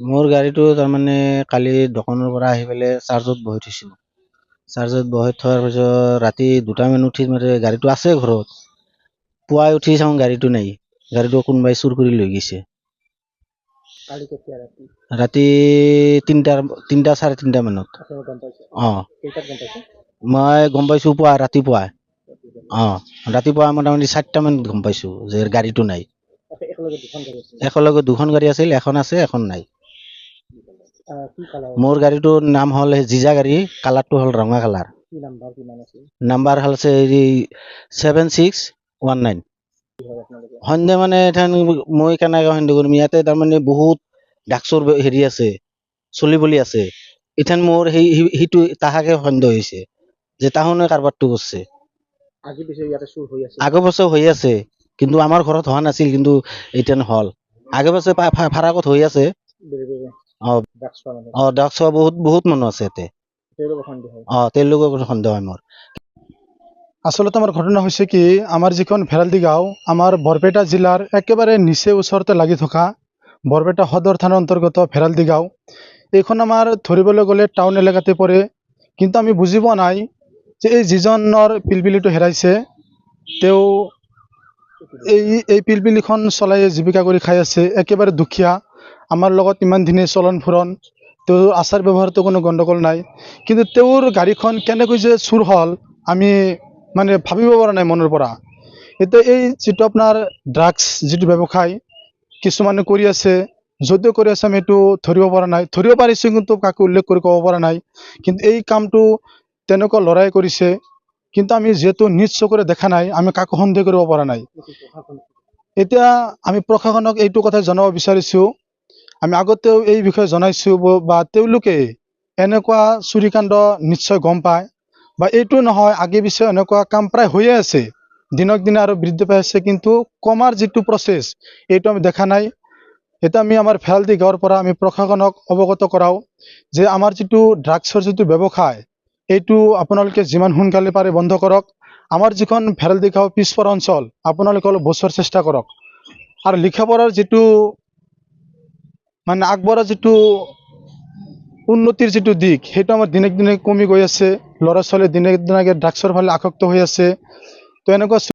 মোৰ গাড়ীটো তাৰমানে কালি দোকানৰ পৰা আহি পেলাই চাৰ্জত বহাই থৈছিলোঁ। চাৰ্জত বহাই থোৱাৰ পিছত ৰাতি 2টামান উঠি মানে গাড়ীটো আছে ঘৰত। পুৱাই উঠি চাওঁ গাড়ীটো নাই। গাড়ীটো কোনোবাই চুৰ কৰি লৈ গৈছে। কালি কেতিয়া ৰাতি ৰাতি 3টা 3:30 মানত। আপুনি গম পাইছে? অঁ কেইটাত গম পাইছে? মই গম পাইছোঁ ৰাতিপুৱা। অঁ ৰাতিপুৱা মোটামুটি 4টামানত গম পাইছোঁ যে গাড়ীটো নাই। একেলগে দুখন গাড়ী আছিল? একেলগে দুখন গাড়ী আছিল, এখন আছে এখন নাই। কি কালাৰ? মোৰ গাড়ীটোৰ নাম হ'ল জিজা গাড়ী, কালাৰটো হ'ল ৰঙা কালাৰ। কি নাম্বাৰ কিমান আছিল? নাম্বাৰ হৈছে হেৰি 7619। কি হয় আপোনালোকে? সন্দেহ মানে মই কেনেকৈ সন্দেহ কৰিম, ইয়াতে তাৰমানে বহুত ডাকচৰ হেৰি আছে, চলি বলি আছে। ইথান মোৰ সেইটো তাহাকে সন্দেহ হৈছে যে তাহোনে কাৰবাৰটো কৰিছে। আজি পিছে ইয়াতে চুৰ হৈ আছে? আগৰ বছৰ হৈ আছে, কিন্তু আমাৰ ঘৰত হোৱা নাছিল, কিন্তু এতিয়া হ'ল। আগে বছৰ ফাৰাকত হৈ আছে। ড্ৰাগছ খোৱা বহুত মানুহ আছে ইয়াতে। তেওঁলোকৰ কোনো সন্দেহ হয় মোৰ। আচলতে আমাৰ ঘটনা হৈছে কি, আমাৰ যিখন ভেৰালদি গাঁও, আমাৰ বৰপেটা জিলাৰ একেবাৰে নিচে ওচৰতে লাগি থকা বৰপেটা সদৰ থানাৰ অন্তৰ্গত ভেৰালদি গাঁও। এইখন আমাৰ ধৰিবলৈ গ'লে টাউন এলেকাতে পৰে, কিন্তু আমি বুজি পোৱা নাই যে এই যিজনৰ পিলপিলিটো হেৰাইছে তেওঁ এই পিলপিলিখন চলাই জীৱিকা কৰি খাই আছে, একেবাৰে দুখীয়া। আমাৰ লগত ইমান দিনে চলন ফুৰণ, তেওঁৰ আচাৰ ব্যৱহাৰতো কোনো গণ্ডগোল নাই, কিন্তু তেওঁৰ গাড়ীখন কেনেকৈ যে চুৰ হ'ল আমি মানে ভাবিব পৰা নাই মনৰ পৰা। এতিয়া এই যিটো আপোনাৰ ড্ৰাগছ যিটো ব্যৱসায় কিছুমানে কৰি আছে, যদিও কৰি আছে আমি এইটো ধৰিব পৰা নাই, ধৰিব পাৰিছোঁ কিন্তু কাকো উল্লেখ কৰি ক'ব পৰা নাই। কিন্তু এই কামটো তেনেকুৱা ল'ৰাই কৰিছে, কিন্তু আমি যিহেতু নিজ চকুৰে দেখা নাই, আমি কাকো সন্দেহ কৰিব পৰা নাই। এতিয়া আমি প্ৰশাসনক এইটো কথা জনাব বিচাৰিছোঁ, আমি আগতেও এই বিষয়ে জনাইছোঁ, বা তেওঁলোকে এনেকুৱা চুৰিকাণ্ড নিশ্চয় গম পায়, বা এইটো নহয় আগে পিছে এনেকুৱা কাম প্ৰায় হৈয়ে আছে, দিনক দিনে আৰু বৃদ্ধি পাই আছে, কিন্তু কমাৰ যিটো প্ৰচেছ এইটো আমি দেখা নাই। এতিয়া আমি আমাৰ ভেৰালদি গাঁৱৰ পৰা আমি প্ৰশাসনক অৱগত কৰাওঁ যে আমাৰ যিটো ড্ৰাগছৰ যিটো ব্যৱসায়, এইটো আপোনালোকে যিমান সোনকালে পাৰে বন্ধ কৰক। আমাৰ যিখন ভেৰালদি গাঁও পিছপৰা অঞ্চল, আপোনালোকে অলপ বচোৱাৰ চেষ্টা কৰক। আৰু লিখা পঢ়াৰ যিটো মানে আগবঢ়া যিটো উন্নতিৰ যিটো দিশ, সেইটো আমাৰ দিনে দিনে কমি গৈ আছে। ল'ৰা ছোৱালী দিনে দিনে ড্ৰাগছৰ ফালে আসক্ত হৈ আছে। তো এনেকুৱা